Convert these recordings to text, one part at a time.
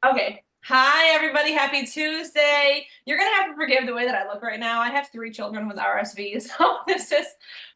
Okay. Hi, everybody. Happy Tuesday. You're gonna have to forgive the way that I look right now. I have 3 children with RSV, so this is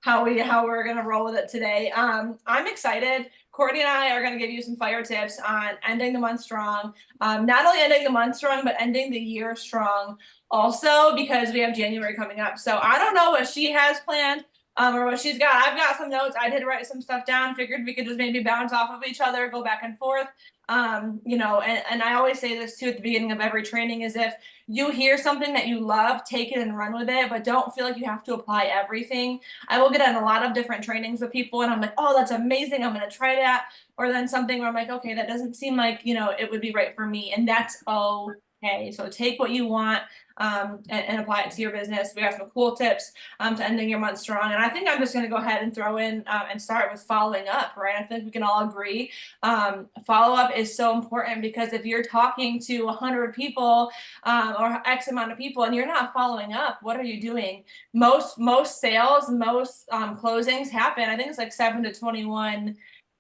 how we're gonna roll with it today. I'm excited. Courtney and I are gonna give you some fire tips on ending the month strong. Not only ending the month strong, but ending the year strong. Also, because we have January coming up. So I don't know what she has planned. Or what she's got. I've got some notes. I did write some stuff down. Figured we could just maybe bounce off of each other, go back and forth. And I always say this too at the beginning of every training is if you hear something that you love, take it and run with it, but don't feel like you have to apply everything. I will get in a lot of different trainings with people and I'm like, oh, that's amazing. I'm going to try that. Or then something where I'm like, okay, that doesn't seem like, it would be right for me. And that's okay. So take what you want and apply it to your business. We got some cool tips to ending your month strong. And I think I'm just going to go ahead and throw in and start with following up, right? I think we can all agree follow up is so important because if you're talking to 100 people or X amount of people and you're not following up, what are you doing? Most sales, most closings happen. I think it's like 7 to 21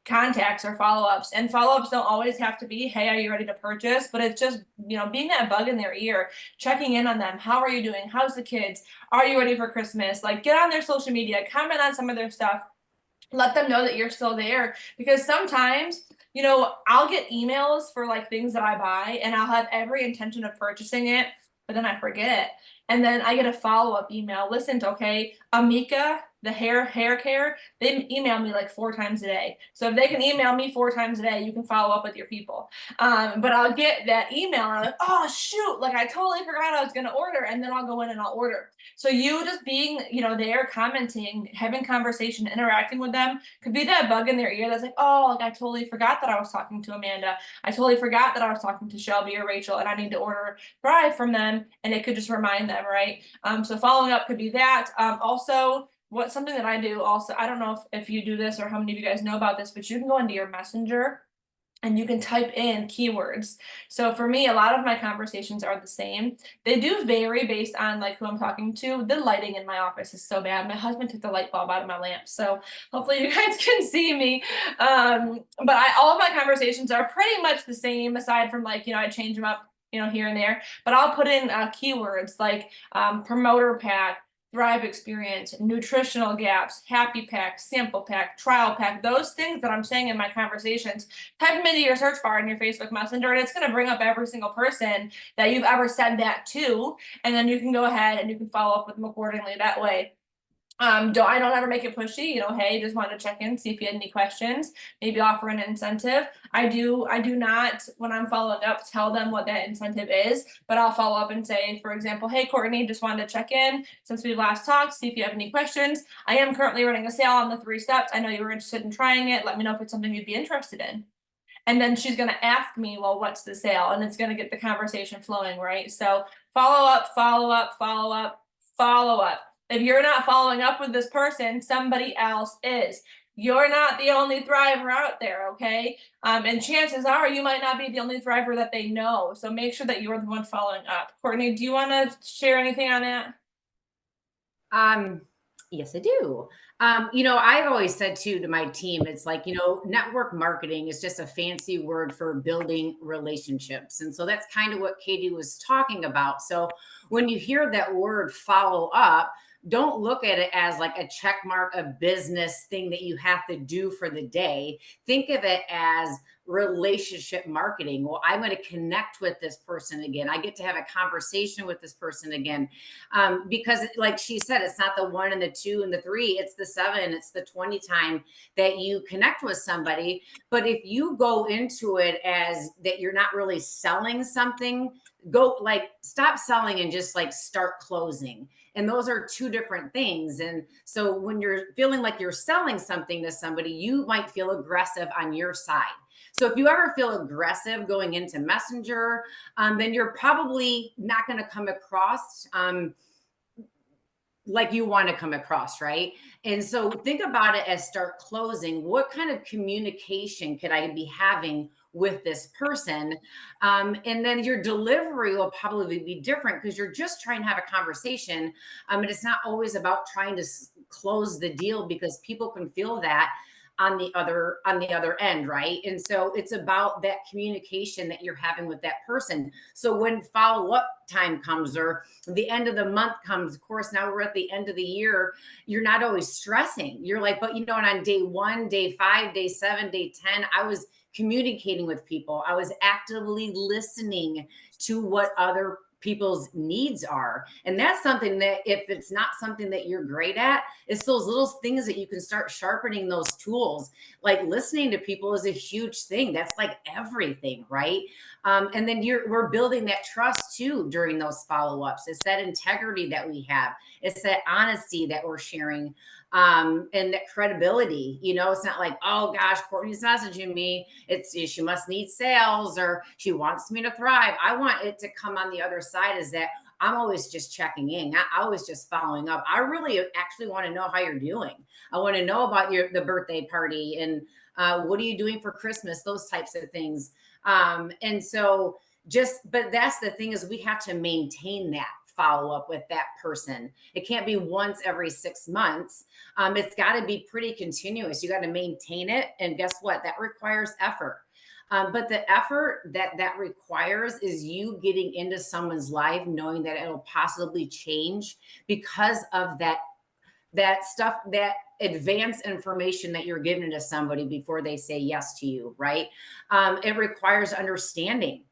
contacts or follow-ups, and follow-ups don't always have to be, hey, are you ready to purchase? But it's just, being that bug in their ear, checking in on them. How are you doing? How's the kids? Are you ready for Christmas? Like, get on their social media, comment on some of their stuff, let them know that you're still there, because sometimes I'll get emails for like things that I buy and I'll have every intention of purchasing it, but then I forget. And then I get a follow-up email. Listen, okay, Amika, the hair care, they email me like 4 times a day. So if they can email me 4 times a day, you can follow up with your people. But I'll get that email and I'm like, oh shoot, like I totally forgot I was gonna order, and then I'll go in and I'll order. So you just being, there, commenting, having conversation, interacting with them could be that bug in their ear that's like, oh, like I totally forgot that I was talking to Amanda. I totally forgot that I was talking to Shelby or Rachel, and I need to order Thrive from them, and it could just remind them, right? So following up could be that. Also, what something that I do also, I don't know if you do this or how many of you guys know about this, but you can go into your messenger and you can type in keywords. So for me, a lot of my conversations are the same. They do vary based on like who I'm talking to. The lighting in my office is so bad. My husband took the light bulb out of my lamp, so hopefully you guys can see me. But all of my conversations are pretty much the same, aside from like, I change them up, here and there. But I'll put in keywords like promoter pack, Thrive experience, nutritional gaps, happy pack, sample pack, trial pack, those things that I'm saying in my conversations. Type them into your search bar in your Facebook Messenger, and it's going to bring up every single person that you've ever said that to. And then you can go ahead and you can follow up with them accordingly that way. I don't ever make it pushy, hey, just wanted to check in, see if you had any questions, maybe offer an incentive. I do not, when I'm following up, tell them what that incentive is, but I'll follow up and say, for example, hey, Courtney, just wanted to check in since we last talked, see if you have any questions. I am currently running a sale on the 3 steps. I know you were interested in trying it. Let me know if it's something you'd be interested in. And then she's going to ask me, well, what's the sale? And it's going to get the conversation flowing, right? So follow up, follow up, follow up, follow up. If you're not following up with this person, somebody else is. You're not the only thriver out there, okay? And chances are you might not be the only thriver that they know. So make sure that you're the one following up. Courtney, do you want to share anything on that? Yes, I do. I've always said too to my team, it's like, network marketing is just a fancy word for building relationships. And so that's kind of what Katie was talking about. So when you hear that word follow up, don't look at it as like a check mark, a business thing that you have to do for the day. Think of it as relationship marketing. Well, I'm going to connect with this person again. I get to have a conversation with this person again. Because like she said, it's not the 1 and the 2 and the 3, it's the 7, it's the 20 time that you connect with somebody. But if you go into it as that you're not really selling something, go like stop selling and just like start closing. And those are 2 different things. And so when you're feeling like you're selling something to somebody, you might feel aggressive on your side. So if you ever feel aggressive going into Messenger, then you're probably not going to come across like you want to come across, right? And so think about it as start closing. What kind of communication could I be having with this person? And then your delivery will probably be different because you're just trying to have a conversation. And it's not always about trying to close the deal, because people can feel that. on the other end, right? And so it's about that communication that you're having with that person. So when follow-up time comes or the end of the month comes, of course, now we're at the end of the year, you're not always stressing. You're like, but and on day 1, day 5, day 7, day 10, I was communicating with people. I was actively listening to what other people's needs are. And that's something that, if it's not something that you're great at, it's those little things that you can start sharpening those tools. Like listening to people is a huge thing. That's like everything, right? And then we're building that trust too during those follow-ups. It's that integrity that we have. It's that honesty that we're sharing, and that credibility. It's not like, oh gosh, Kortney's messaging me. She must need sales or she wants me to thrive. I want it to come on the other side is that I'm always just checking in. I always just following up. I really actually want to know how you're doing. I want to know about the birthday party and what are you doing for Christmas, those types of things. And so but that's the thing, is we have to maintain that follow up with that person. It can't be once every 6 months. It's got to be pretty continuous. You got to maintain it. And guess what? That requires effort. But the effort that requires is you getting into someone's life, knowing that it'll possibly change because of that stuff, that advanced information that you're giving to somebody before they say yes to you, right? It requires understanding.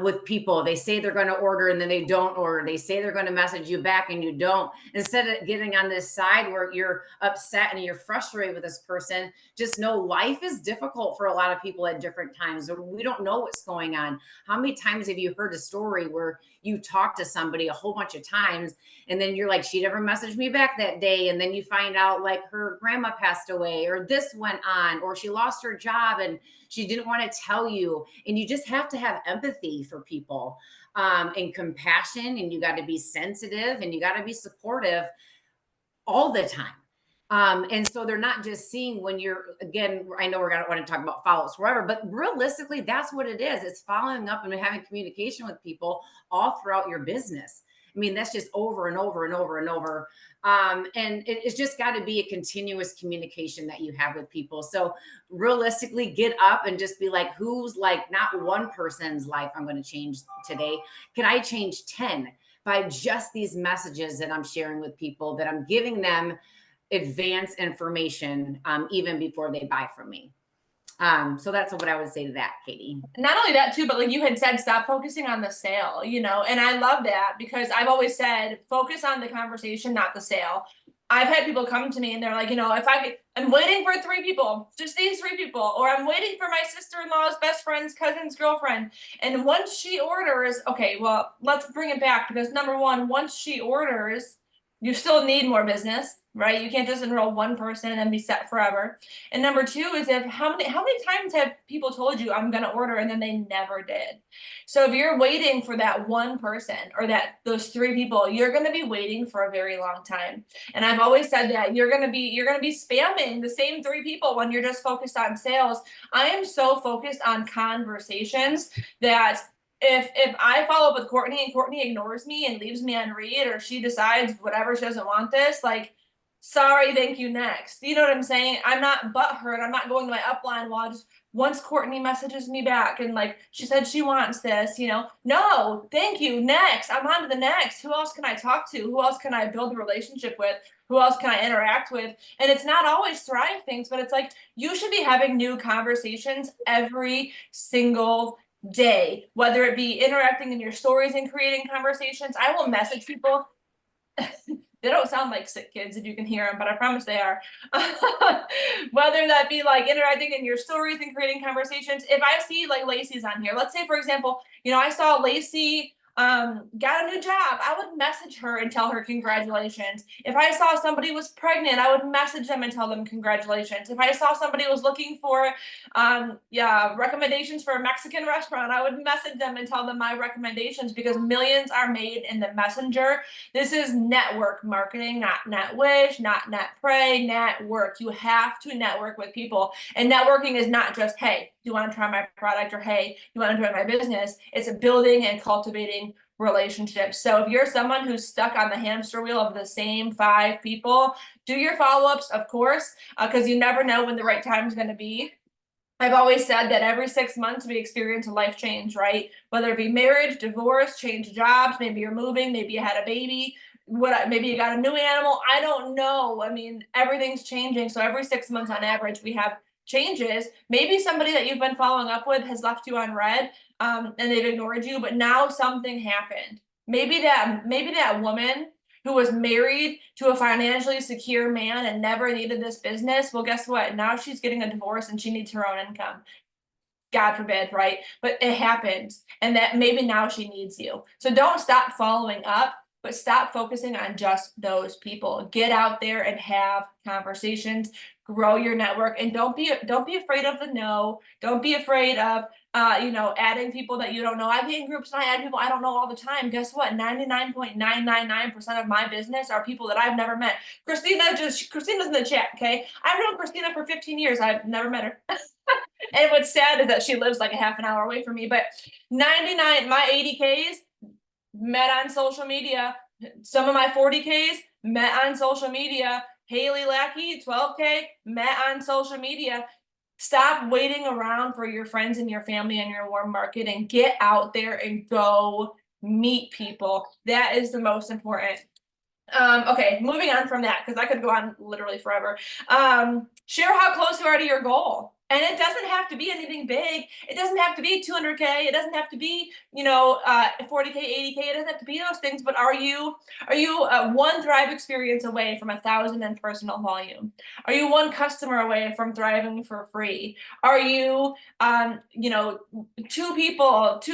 With people, they say they're going to order and then they don't order. They say they're going to message you back and you don't. Instead of getting on this side where you're upset and you're frustrated with this person, just know life is difficult for a lot of people at different times. We don't know what's going on. How many times have you heard a story where you talk to somebody a whole bunch of times and then you're like, she never messaged me back that day, and then you find out like her grandma passed away or this went on or she lost her job and she didn't want to tell you. And you just have to have empathy for people, and compassion, and you got to be sensitive and you got to be supportive all the time. And so they're not just seeing when again, I know we're going to want to talk about follow-ups forever, but realistically, that's what it is. It's following up and having communication with people all throughout your business. I mean, that's just over and over and over and over. And it's just got to be a continuous communication that you have with people. So realistically, get up and just be like, who's like not one person's life I'm going to change today? Can I change 10 by just these messages that I'm sharing with people, that I'm giving them advanced information, even before they buy from me? So that's what I would say to that, Katie. Not only that too, but like you had said, stop focusing on the sale, and I love that, because I've always said, focus on the conversation, not the sale. I've had people come to me and they're like, I'm waiting for 3 people, just these 3 people, or I'm waiting for my sister-in-law's best friend's cousin's girlfriend. And once she orders, okay, well, let's bring it back, because number one, once she orders, you still need more business, right? You can't just enroll one person and be set forever. And number 2 is, how many times have people told you I'm going to order and then they never did? So if you're waiting for that one person or those 3 people, you're going to be waiting for a very long time. And I've always said that you're going to be spamming the same 3 people when you're just focused on sales. I am so focused on conversations that if I follow up with Kortney and Kortney ignores me and leaves me on read, or she decides whatever, she doesn't want this, like, sorry, thank you, next. You know what I'm saying? I'm not butthurt. I'm not going to my upline once Kortney messages me back and like, she said she wants this, no, thank you, next. I'm on to the next. Who else can I talk to? Who else can I build a relationship with? Who else can I interact with? And it's not always Thrive things, but it's like, you should be having new conversations every single day, whether it be interacting in your stories and creating conversations. I will message people. They don't sound like sick kids if you can hear them, but I promise they are. Whether that be like interacting in your stories and creating conversations. If I see like Lacey's on here, let's say for example, I saw Lacey got a new job, I would message her and tell her congratulations. If I saw somebody was pregnant, I would message them and tell them congratulations. If I saw somebody was looking for recommendations for a Mexican restaurant, I would message them and tell them my recommendations, because millions are made in the messenger. This is network marketing, not net wish, not net pray, network. You have to network with people. And networking is not just, hey, do you want to try my product, or hey, you want to join my business? It's building and cultivating relationships. So if you're someone who's stuck on the hamster wheel of the same 5 people, do your follow-ups, of course, because you never know when the right time is going to be. I've always said that every 6 months we experience a life change, right? Whether it be marriage, divorce, change jobs, maybe you're moving, maybe you had a baby, maybe you got a new animal. I don't know. I mean, everything's changing. So every 6 months on average, we have changes. Maybe somebody that you've been following up with has left you on red, and they've ignored you, but now something happened. Maybe that woman who was married to a financially secure man and never needed this business, well, guess what? Now she's getting a divorce and she needs her own income. God forbid, right? But it happens, and that maybe now she needs you. So don't stop following up, but stop focusing on just those people. Get out there and have conversations, grow your network, and don't be afraid of the no. Don't be afraid of adding people that you don't know. I get in groups and I add people I don't know all the time. Guess what? 99.999% of my business are people that I've never met. Christina's in the chat, okay? I've known Christina for 15 years. I've never met her. And what's sad is that she lives like a half an hour away from me, but 99, my 80Ks met on social media. Some of my 40Ks met on social media. Haley Lackey, 12K, met on social media. Stop waiting around for your friends and your family and your warm market, and get out there and go meet people. That is the most important. Okay, moving on from that, because I could go on literally forever. Share how close you are to your goal. And it doesn't have to be anything big. It doesn't have to be 200K. It doesn't have to be, 40K, 80K. It doesn't have to be those things. But are you one Thrive experience away from 1,000 in personal volume? Are you one customer away from thriving for free? Are you, two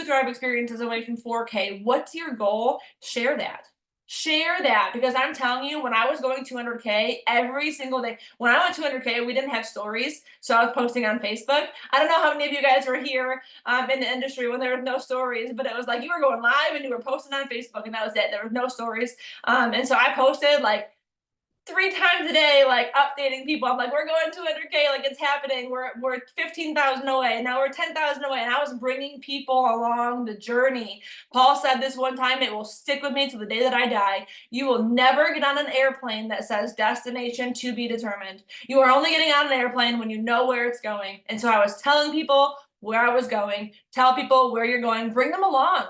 Thrive experiences away from 4K? What's your goal? Share that, because I'm telling you, when I was going 200K every single day, when I went 200K, we didn't have stories, so I was posting on Facebook. I don't know how many of you guys were here in the industry when there was no stories, but it was like you were going live and you were posting on Facebook, and that was it. There was no stories, and so I posted like 3 times a day, like updating people. I'm like, we're going 200K, like it's happening. We're 15,000 away. Now we're 10,000 away. And I was bringing people along the journey. Paul said this one time, it will stick with me till the day that I die. You will never get on an airplane that says destination to be determined. You are only getting on an airplane when you know where it's going. And so I was telling people where I was going. Tell people where you're going, bring them along.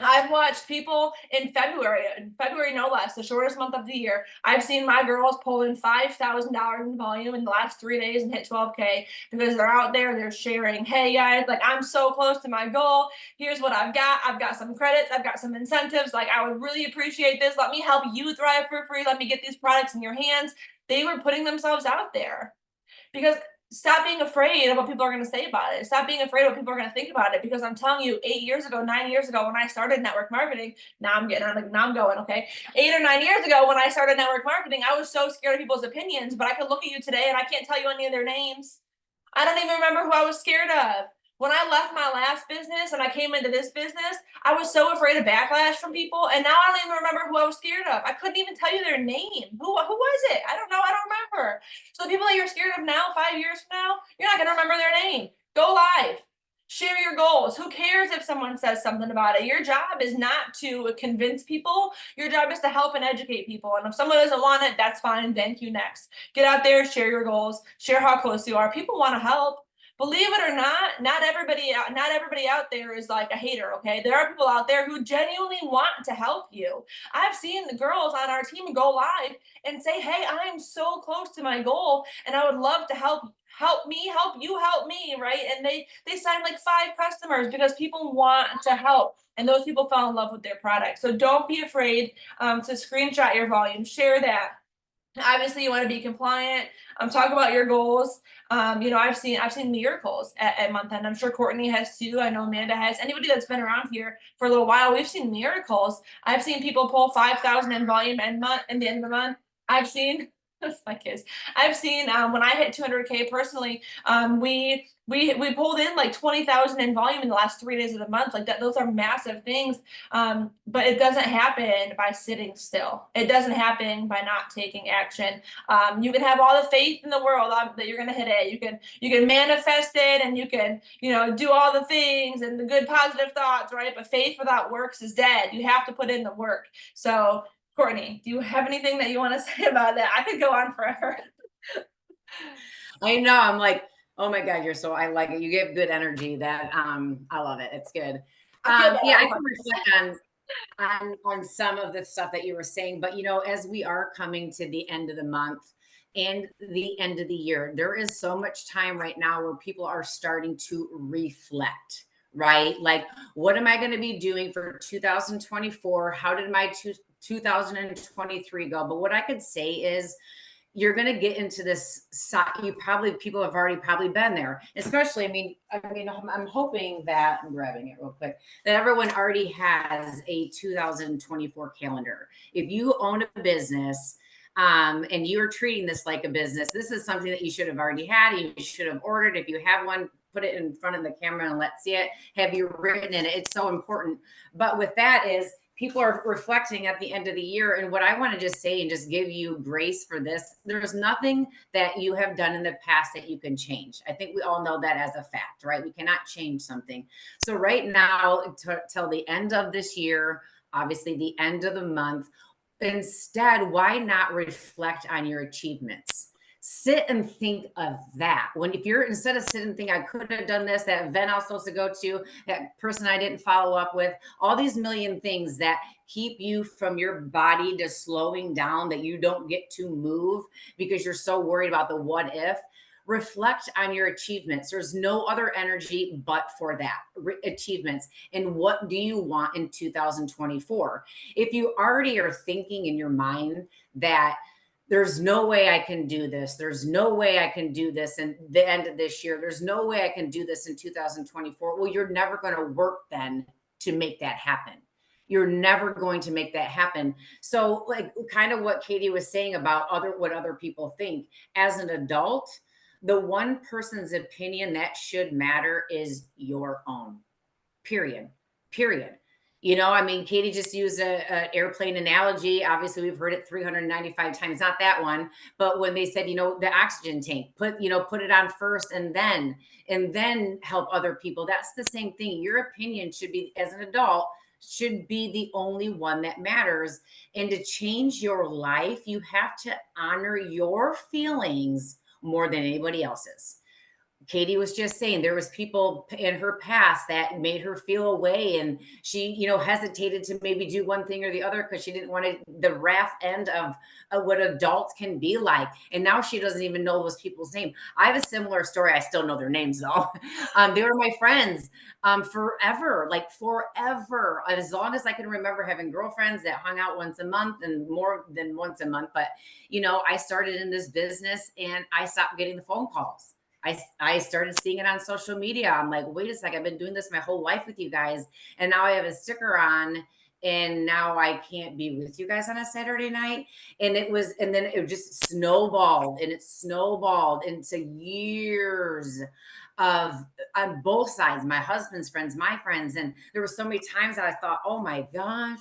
I've watched people in February no less, the shortest month of the year. I've seen my girls pull in $5,000 in volume in the last 3 days and hit 12K because they're out there, they're sharing, hey guys, like I'm so close to my goal. Here's what I've got. I've got some credits. I've got some incentives. Like I would really appreciate this. Let me help you thrive for free. Let me get these products in your hands. They were putting themselves out there because stop being afraid of what people are going to say about it. Stop being afraid of what people are going to think about it. Because I'm telling you, 8 years ago, 9 years ago, when I started network marketing, now I'm going, okay. 8 or 9 years ago, when I started network marketing, I was so scared of people's opinions, but I could look at you today and I can't tell you any of their names. I don't even remember who I was scared of. When I left my last business and I came into this business, I was so afraid of backlash from people, and now I don't even remember who I was scared of. I couldn't even tell you their name. Who was it? I don't know. I don't remember. So the people that you're scared of now, 5 years from now, you're not going to remember their name. Go live. Share your goals. Who cares if someone says something about it? Your job is not to convince people. Your job is to help and educate people. And if someone doesn't want it, that's fine. Thank you. Next. Get out there, share your goals, share how close you are. People want to help. Believe it or not everybody out there is like a hater, okay? There are people out there who genuinely want to help you. I've seen the girls on our team go live and say, hey, I'm so close to my goal and I would love to help me, right? And they signed like 5 customers because people want to help. And those people fell in love with their product. So don't be afraid to screenshot your volume, share that. Obviously, you want to be compliant. Talk about your goals. I've seen miracles at month end. I'm sure Kortney has too. I know Amanda has. Anybody that's been around here for a little while, we've seen miracles. I've seen people pull 5,000 in volume in the end of the month. I've seen That's my kids. I've seen when I hit 200K personally, we pulled in like 20,000 in volume in the last 3 days of the month. Like that, those are massive things. But it doesn't happen by sitting still. It doesn't happen by not taking action. You can have all the faith in the world that you're gonna hit it. You can manifest it, and you can do all the things and the good positive thoughts, right? But faith without works is dead. You have to put in the work. So Kortney, do you have anything that you want to say about that? I could go on forever. I know. I'm like, oh my God, I like it. You give good energy. That I love it. It's good. I feel bad. Yeah, I can reflect on some of the stuff that you were saying, but as we are coming to the end of the month and the end of the year, there is so much time right now where people are starting to reflect, right? Like, what am I going to be doing for 2024? How did my 2023 go? But what I could say is, you're going to get into this. People have already probably been there, especially, I'm hoping that, I'm grabbing it real quick, that everyone already has a 2024 calendar. If you own a business, and you're treating this like a business, this is something that you should have already had. You should have ordered. If you have one, put it in front of the camera and let's see it. Have you written in it? It's so important. But with that is, people are reflecting at the end of the year. And what I want to just say and just give you grace for this, there's nothing that you have done in the past that you can change. I think we all know that as a fact, right? We cannot change something. So right now, till the end of this year, obviously the end of the month, instead, why not reflect on your achievements? Sit and think of that. If you're, instead of sitting and think, I could have done this, that event I was supposed to go to, that person I didn't follow up with, all these million things that keep you from your body to slowing down, that you don't get to move because you're so worried about the what if. Reflect on your achievements. There's no other energy but for that achievements. And what do you want in 2024? If you already are thinking in your mind that there's no way I can do this, there's no way I can do this in the end of this year, there's no way I can do this in 2024, well, you're never going to work then to make that happen. You're never going to make that happen. So, like, kind of what Katie was saying about what other people think. As an adult, the one person's opinion that should matter is your own. Period. Period. Katie just used an airplane analogy. Obviously, we've heard it 395 times, not that one. But when they said, the oxygen tank, put it on first and then help other people. That's the same thing. Your opinion should be, as an adult, should be the only one that matters. And to change your life, you have to honor your feelings more than anybody else's. Katie was just saying there was people in her past that made her feel away, and she, hesitated to maybe do one thing or the other because she didn't want the wrath end of what adults can be like. And now she doesn't even know those people's name. I have a similar story. I still know their names though. They were my friends forever, like forever, as long as I can remember, having girlfriends that hung out once a month and more than once a month. But I started in this business and I stopped getting the phone calls. I started seeing it on social media. I'm like, wait a second, I've been doing this my whole life with you guys. And now I have a sticker on and now I can't be with you guys on a Saturday night. And then it just snowballed and it snowballed into years of, on both sides, my husband's friends, my friends. And there were so many times that I thought, oh my gosh,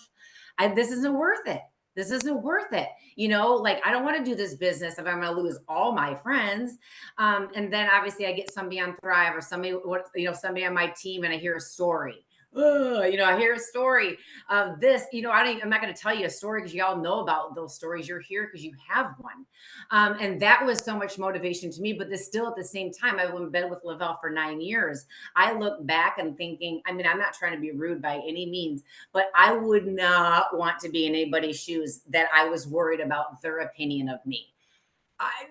this isn't worth it. This isn't worth it. Like, I don't want to do this business if I'm going to lose all my friends. And then obviously I get somebody on Thrive or somebody on my team and I hear a story. I hear a story of this, I'm not going to tell you a story because you all know about those stories. You're here because you have one. And that was so much motivation to me, but this still at the same time, I've been with Lavelle for 9 years. I look back and thinking, I'm not trying to be rude by any means, but I would not want to be in anybody's shoes that I was worried about their opinion of me.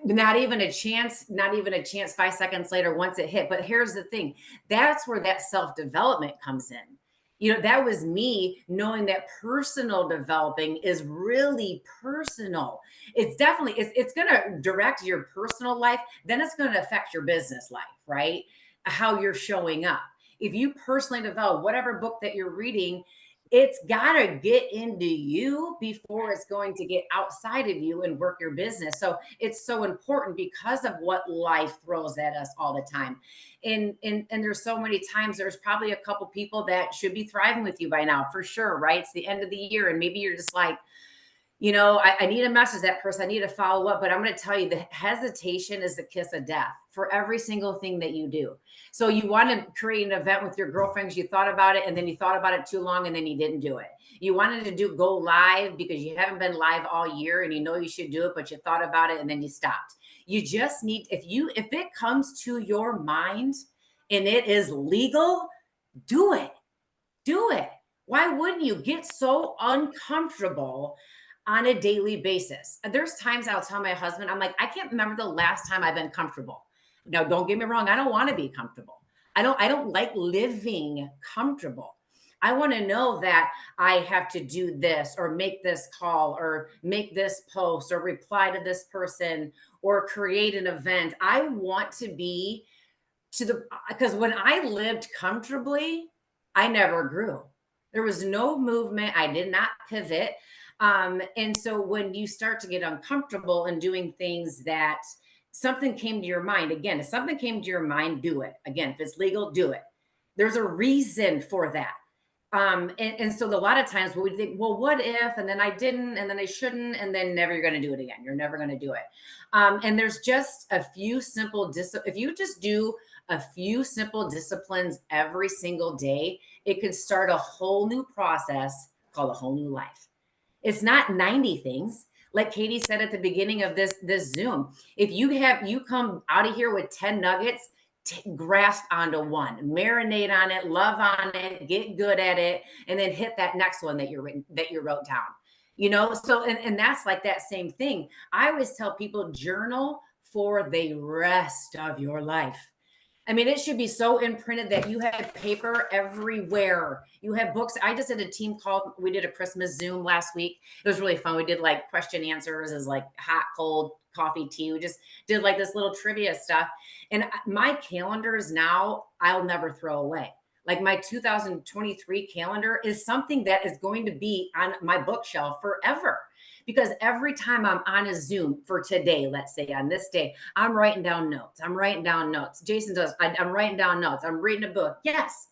Not even a chance 5 seconds later, once it hit. But here's the thing, that's where that self-development comes in. That was me knowing that personal developing is really personal. It's definitely, it's going to direct your personal life. Then it's going to affect your business life, right? How you're showing up. If you personally develop whatever book that you're reading, It's got to get into you before it's going to get outside of you and work your business. So it's so important because of what life throws at us all the time. And there's so many times there's probably a couple people that should be thriving with you by now, for sure, right? It's the end of the year. And maybe you're just like, I need to message that person. I need to follow up. But I'm going to tell you, the hesitation is the kiss of death for every single thing that you do. So you want to create an event with your girlfriends. You thought about it and then you thought about it too long and then you didn't do it. You wanted to go live because you haven't been live all year and you know you should do it, but you thought about it and then you stopped. You just need, if it comes to your mind and it is legal, do it. Do it. Why wouldn't you get so uncomfortable on a daily basis? And there's times I'll tell my husband, I'm like, I can't remember the last time I've been comfortable. Now, don't get me wrong. I don't want to be comfortable. I don't like living comfortable. I want to know that I have to do this or make this call or make this post or reply to this person or create an event. I want to be because when I lived comfortably, I never grew. There was no movement. I did not pivot. And so when you start to get uncomfortable and doing things that something came to your mind, again, if something came to your mind, do it. Again, if it's legal, do it. There's a reason for that. And so a lot of times we think, well, what if, and then I didn't, and then I shouldn't, and then never you're going to do it again. You're never going to do it. And there's just a few simple, if you just do a few simple disciplines every single day, it could start a whole new process called a whole new life. It's not 90 things. Like Katie said at the beginning of this Zoom, if you come out of here with 10 nuggets, grasp onto one, marinate on it, love on it, get good at it, and then hit that next one that you wrote down. So and that's like that same thing. I always tell people, journal for the rest of your life. I mean, it should be so imprinted that you have paper everywhere. You have books. I just did a team call. We did a Christmas Zoom last week. It was really fun. We did like question answers as like hot, cold, coffee, tea. We just did like this little trivia stuff. And my calendars now, I'll never throw away. Like my 2023 calendar is something that is going to be on my bookshelf forever. Because every time I'm on a Zoom for today, let's say on this day, I'm writing down notes. I'm writing down notes. Jason does. I'm writing down notes. I'm reading a book. Yes,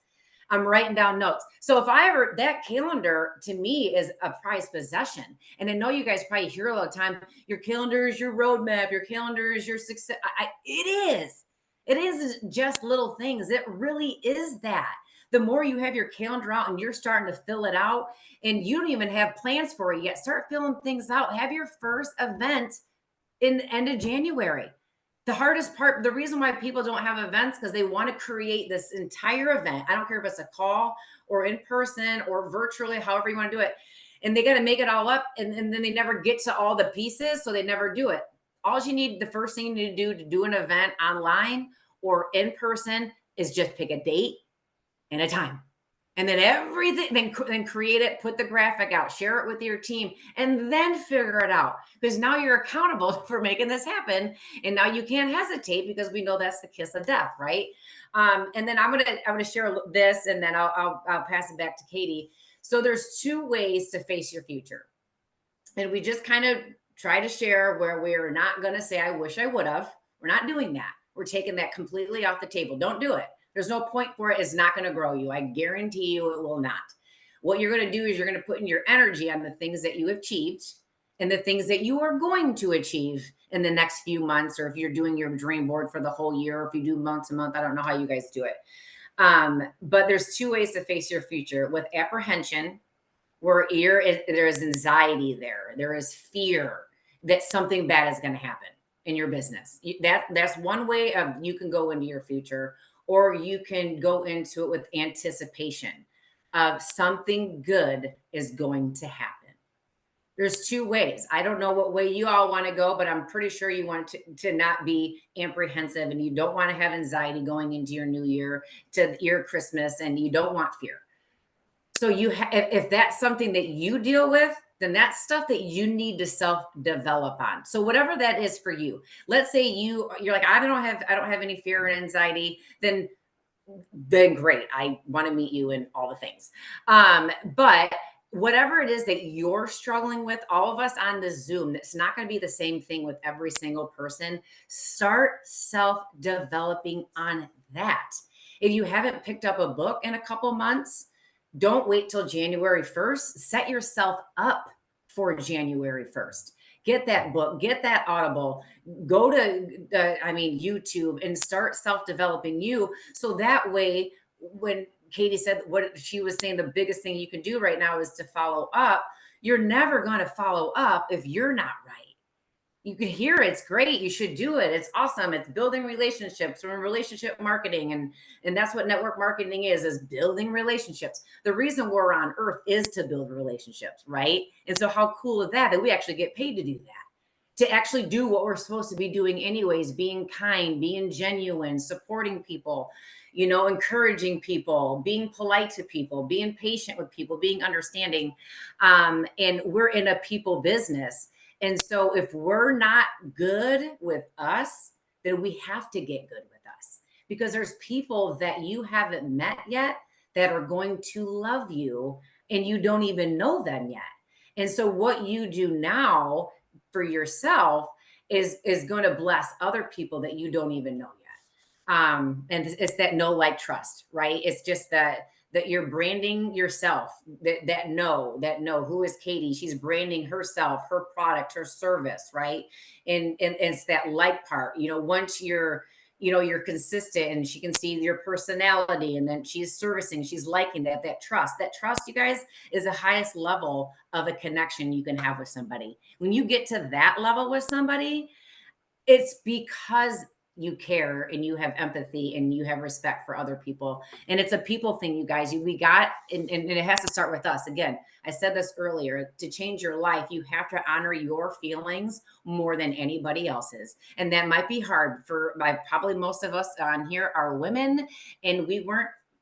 I'm writing down notes. So if I ever, that calendar to me is a prized possession. And I know you guys probably hear all the time, your calendar is your roadmap. Your calendar is your success. It is. It isn't just little things. It really is that. The more you have your calendar out and you're starting to fill it out and you don't even have plans for it yet, start filling things out. Have your first event in the end of January. The hardest part, the reason why people don't have events, because they want to create this entire event. I don't care if it's a call or in person or virtually, however you want to do it. And they got to make it all up and then they never get to all the pieces. So they never do it. All you need, the first thing you need to do an event online or in person is just pick a date and a time. And then everything, then create it, put the graphic out, share it with your team, and then figure it out. Because now you're accountable for making this happen. And now you can't hesitate because we know that's the kiss of death, right? And then I'm gonna share this and then I'll pass it back to Katie. So there's two ways to face your future. And we just kind of try to share where we're not gonna say, I wish I would have. We're not doing that. We're taking that completely off the table. Don't do it. There's no point for it. It's not going to grow you. I guarantee you it will not. What you're going to do is you're going to put in your energy on the things that you have achieved and the things that you are going to achieve in the next few months, or if you're doing your dream board for the whole year, or if you do month to month. I don't know how you guys do it. But there's two ways to face your future: with apprehension, where there is anxiety there is fear that something bad is going to happen in your business. That's one way of you can go into your future. Or you can go into it with anticipation of something good is going to happen. There's two ways. I don't know what way you all want to go, but I'm pretty sure you want to not be apprehensive and you don't want to have anxiety going into your new year, to your Christmas, and you don't want fear. So if that's something that you deal with, then that's stuff that you need to self-develop on. So whatever that is for you, let's say you're like, I don't have any fear and anxiety, then then great. I want to meet you and all the things. But whatever it is that you're struggling with, all of us on the Zoom, it's not going to be the same thing with every single person. Start self developing on that. If you haven't picked up a book in a couple months, don't wait till January 1st. Set yourself up for January 1st. Get that book, get that Audible, go to, YouTube and start self developing you. So that way, when Katie said what she was saying, the biggest thing you can do right now is to follow up. You're never going to follow up if you're not right. You can hear it's great. You should do it. It's awesome. It's building relationships or relationship marketing. And that's what network marketing is building relationships. The reason we're on earth is to build relationships, right? And so how cool is that we actually get paid to do that? To actually do what we're supposed to be doing anyways, being kind, being genuine, supporting people, encouraging people, being polite to people, being patient with people, being understanding. And we're in a people business. And so if we're not good with us, then we have to get good with us, because there's people that you haven't met yet that are going to love you and you don't even know them yet. And so what you do now for yourself is going to bless other people that you don't even know yet. And it's that know, like, trust, right? It's just that you're branding yourself, that know who is Katie. She's branding herself, her product, her service, right? And it's that like part, once you're consistent and she can see your personality, and then she's servicing, she's liking that trust, you guys, is the highest level of a connection you can have with somebody. When you get to that level with somebody, it's because you care and you have empathy and you have respect for other people. And it's a people thing, you guys. And it has to start with us. Again, I said this earlier, to change your life, you have to honor your feelings more than anybody else's. And that might be hard for probably most of us on here are women, and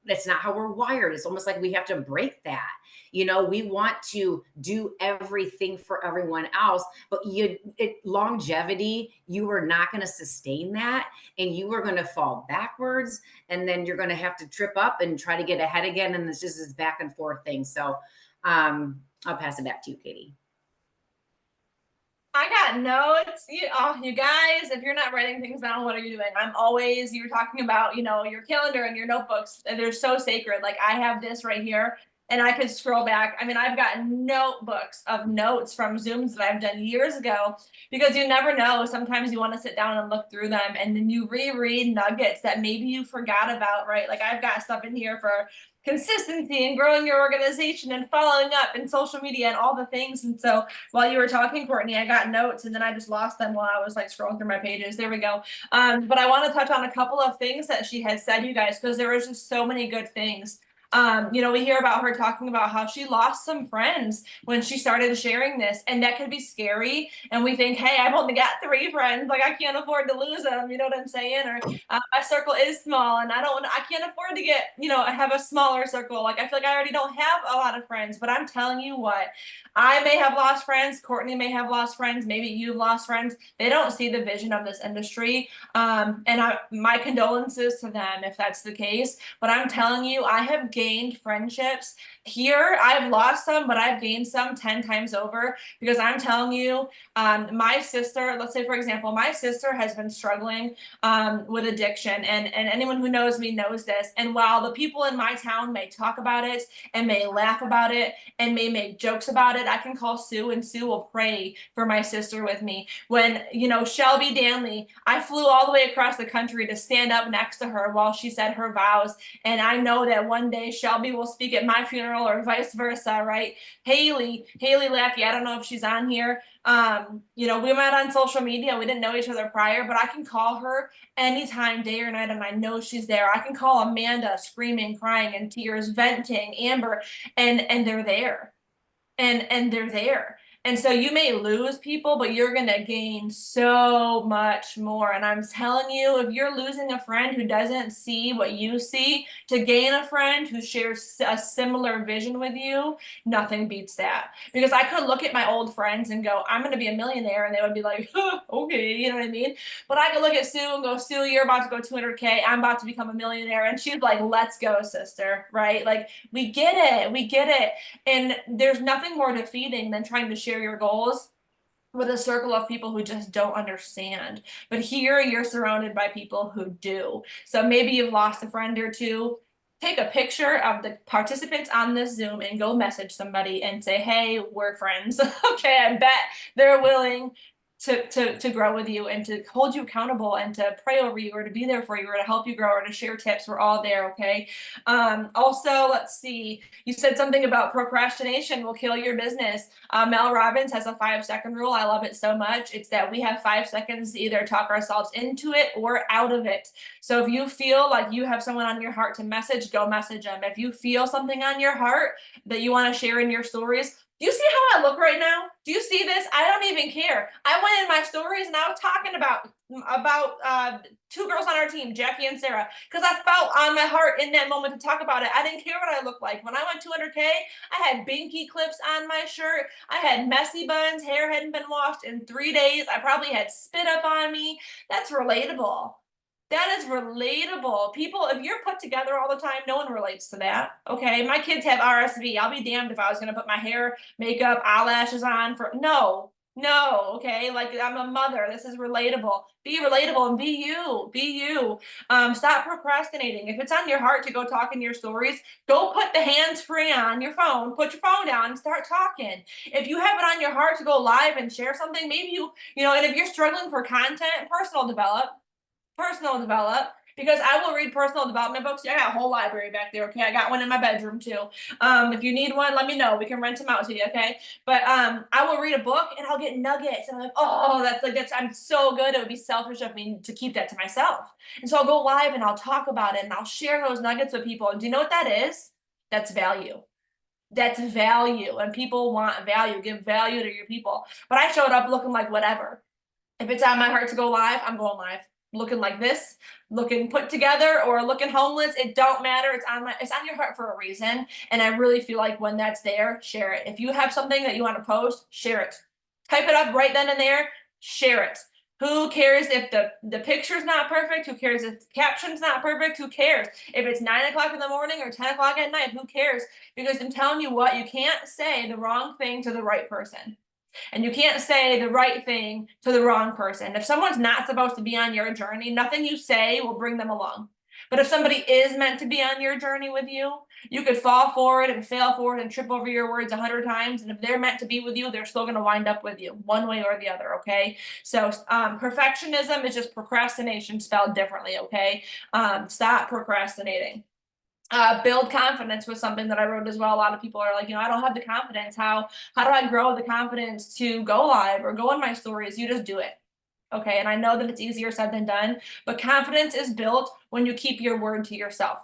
that's not how we're wired. It's almost like we have to break that. We want to do everything for everyone else, but longevity, you are not going to sustain that, and you are going to fall backwards, and then you're going to have to trip up and try to get ahead again, and it's just this back and forth thing. So I'll pass it back to you, Katie. I got notes. You guys, if you're not writing things down, what are you doing? You're talking about, your calendar and your notebooks, and they're so sacred. Like, I have this right here, and I could scroll back. I mean, I've got notebooks of notes from Zooms that I've done years ago, because you never know. Sometimes you want to sit down and look through them, and then you reread nuggets that maybe you forgot about, right? Like, I've got stuff in here for consistency and growing your organization and following up and social media and all the things. And so while you were talking, Kortney, I got notes, and then I just lost them while I was like scrolling through my pages. There we go. But I want to touch on a couple of things that she had said, you guys, because there was just so many good things. We hear about her talking about how she lost some friends when she started sharing this, and that could be scary. And we think, hey, I've only got 3 friends, like I can't afford to lose them. You know what I'm saying? Or my circle is small, and I can't afford to get, I have a smaller circle. Like, I feel like I already don't have a lot of friends. But I'm telling you what, I may have lost friends. Kortney may have lost friends. Maybe you've lost friends. They don't see the vision of this industry. My condolences to them if that's the case. But I'm telling you, I have gained friendships here. I've lost some, but I've gained some 10 times over, because I'm telling you, my sister, let's say, for example, my sister has been struggling with addiction, and anyone who knows me knows this. And while the people in my town may talk about it and may laugh about it and may make jokes about it, I can call Sue, and Sue will pray for my sister with me. When, Shelby Danley, I flew all the way across the country to stand up next to her while she said her vows. And I know that one day Shelby will speak at my funeral, or vice versa, right? Haley Lackey, I don't know if she's on here. We met on social media. We didn't know each other prior, but I can call her anytime, day or night, and I know she's there. I can call Amanda, screaming, crying, in tears, venting, Amber, and they're there. And they're there. And so you may lose people, but you're going to gain so much more. And I'm telling you, if you're losing a friend who doesn't see what you see, to gain a friend who shares a similar vision with you, nothing beats that. Because I could look at my old friends and go, I'm going to be a millionaire. And they would be like, huh, okay, you know what I mean? But I could look at Sue and go, Sue, you're about to go 200K. I'm about to become a millionaire. And she's like, let's go, sister, right? Like, we get it. We get it. And there's nothing more defeating than trying to share your goals with a circle of people who just don't understand. But here you're surrounded by people who do. So maybe you've lost a friend or two. Take a picture of the participants on this Zoom and go message somebody and say, hey, we're friends. Okay, I bet they're willing to grow with you and to hold you accountable and to pray over you or to be there for you or to help you grow or to share tips. We're all there, okay? Also, let's see. You said something about procrastination will kill your business. Mel Robbins has a 5-second rule. I love it so much. It's that we have 5 seconds to either talk ourselves into it or out of it. So if you feel like you have someone on your heart to message, go message them. If you feel something on your heart that you want to share in your stories, do you see how I look right now? Do you see this? I don't even care. I went in my stories and I was talking about 2 girls on our team, Jackie and Sarah, because I felt on my heart in that moment to talk about it. I didn't care what I looked like. When I went 200K, I had binky clips on my shirt. I had messy buns. Hair hadn't been washed in 3 days. I probably had spit up on me. That's relatable. That is relatable. People, if you're put together all the time, no one relates to that. Okay. My kids have RSV. I'll be damned if I was going to put my hair, makeup, eyelashes on for no. Okay. Like, I'm a mother. This is relatable. Be relatable and be you. Be you. Stop procrastinating. If it's on your heart to go talk in your stories, go put the hands free on your phone. Put your phone down and start talking. If you have it on your heart to go live and share something, maybe and if you're struggling for content, personal develop, because I will read personal development books. I got a whole library back there. Okay. I got one in my bedroom too. If you need one, let me know. We can rent them out to you. Okay. But I will read a book and I'll get nuggets. And I'm like, oh, I'm so good. It would be selfish of me to keep that to myself. And so I'll go live and I'll talk about it and I'll share those nuggets with people. And do you know what that is? That's value. That's value. And people want value. Give value to your people. But I showed up looking like whatever. If it's on my heart to go live, I'm going live. Looking like this, looking put together or looking homeless, it don't matter. It's on your heart for a reason. And I really feel like when that's there, share it. If you have something that you want to post, share it. Type it up right then and there, share it. Who cares if the picture's not perfect? Who cares if the caption's not perfect? Who cares? If it's 9 o'clock in the morning or 10 o'clock at night, who cares? Because I'm telling you what, you can't say the wrong thing to the right person. And you can't say the right thing to the wrong person. If someone's not supposed to be on your journey, nothing you say will bring them along. But if somebody is meant to be on your journey with you, you could fall forward and fail forward and trip over your words 100 times. And if they're meant to be with you, they're still going to wind up with you one way or the other. Okay. So perfectionism is just procrastination spelled differently. Okay. Stop procrastinating. Build confidence was something that I wrote as well. A lot of people are like, I don't have the confidence. How do I grow the confidence to go live or go on my stories? You just do it. Okay. And I know that it's easier said than done, but confidence is built when you keep your word to yourself.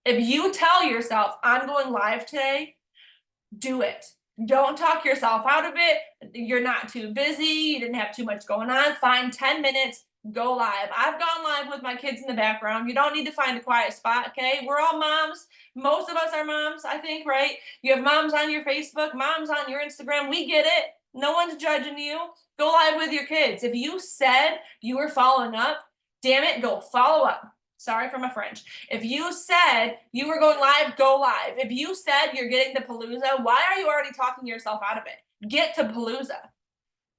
If you tell yourself, I'm going live today, do it. Don't talk yourself out of it. You're not too busy. You didn't have too much going on. Find 10 minutes. Go live. I've gone live with my kids in the background. You don't need to find a quiet spot. Okay. We're all moms. Most of us are moms, I think, right? You have moms on your Facebook, moms on your Instagram. We get it. No one's judging you. Go live with your kids. If you said you were following up, damn it, go follow up. Sorry for my French. If you said you were going live, go live. If you said you're getting to Palooza, why are you already talking yourself out of it? Get to Palooza.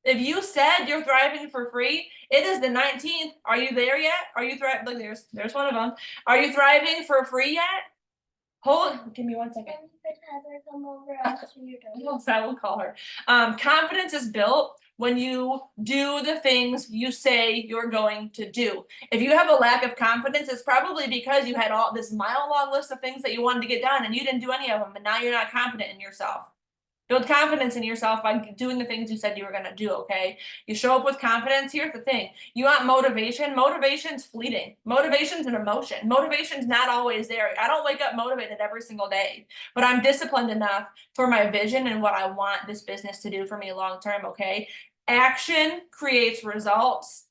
If you said you're thriving for free, it is the 19th. Are you there yet? Are you thriving? Look, there's one of them. Are you thriving for free yet? Give me 1 second. Come over. Yes, I will call her. Confidence is built when you do the things you say you're going to do. If you have a lack of confidence, it's probably because you had all this mile-long list of things that you wanted to get done and you didn't do any of them, and now you're not confident in yourself. Build confidence in yourself by doing the things you said you were going to do, okay? You show up with confidence. Here's the thing. You want motivation? Motivation's fleeting. Motivation's an emotion. Motivation's not always there. I don't wake up motivated every single day, but I'm disciplined enough for my vision and what I want this business to do for me long term, okay? Action creates results.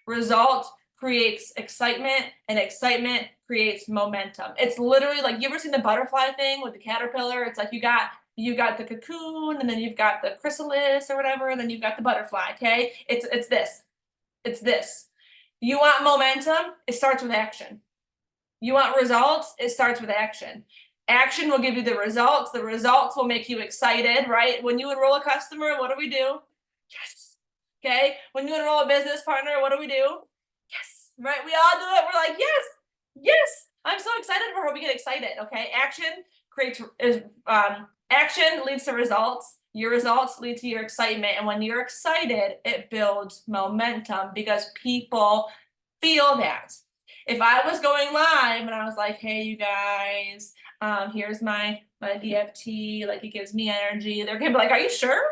Result creates excitement, and excitement creates momentum. It's literally like, you ever seen the butterfly thing with the caterpillar? It's like you got the cocoon, and then you've got the chrysalis or whatever, and then you've got the butterfly. Okay, it's this. You want momentum? It starts with action. You want results? It starts with action. Action will give you the results. The results will make you excited, right? When you enroll a customer, what do? Yes. Okay. When you enroll a business partner, what do? Yes. Right. We all do it. We're like, yes, yes. I'm so excited for her. We get excited. Okay. Action leads to results. Your results lead to your excitement. And when you're excited, it builds momentum because people feel that. If I was going live and I was like, hey, you guys, here's my DFT, like it gives me energy, they're gonna be like, are you sure?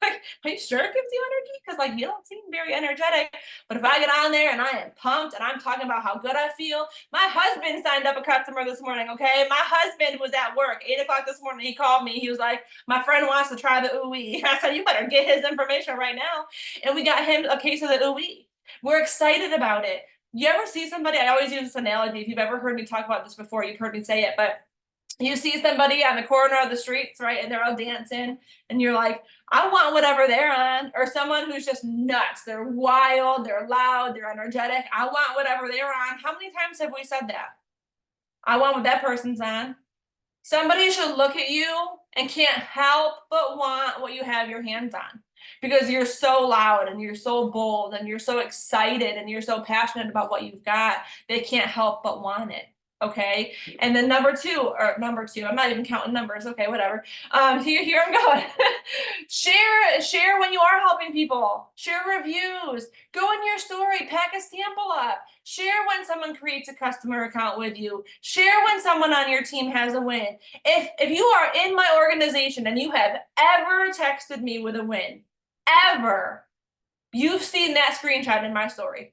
Like, are you sure it gives you energy? Because like you don't seem very energetic. But if I get on there and I am pumped and I'm talking about how good I feel, my husband signed up a customer this morning, okay? My husband was at work, 8 o'clock this morning, he called me, he was like, my friend wants to try the ooey. I said, you better get his information right now. And we got him a case of the ooey. We're excited about it. You ever see somebody, I always use this analogy, if you've ever heard me talk about this before, you've heard me say it, but you see somebody on the corner of the streets, right, and they're all dancing, and you're like, I want whatever they're on. Or someone who's just nuts, they're wild, they're loud, they're energetic, I want whatever they're on. How many times have we said that? I want what that person's on. Somebody should look at you and can't help but want what you have your hands on, because you're so loud and you're so bold and you're so excited and you're so passionate about what you've got. They can't help but want it. Okay. And then number two, I'm not even counting numbers. Okay, whatever. Here I'm going. Share when you are helping people. Share reviews. Go in your story, pack a sample up. Share when someone creates a customer account with you. Share when someone on your team has a win. If you are in my organization and you have ever texted me with a win, ever, you've seen that screenshot in my story.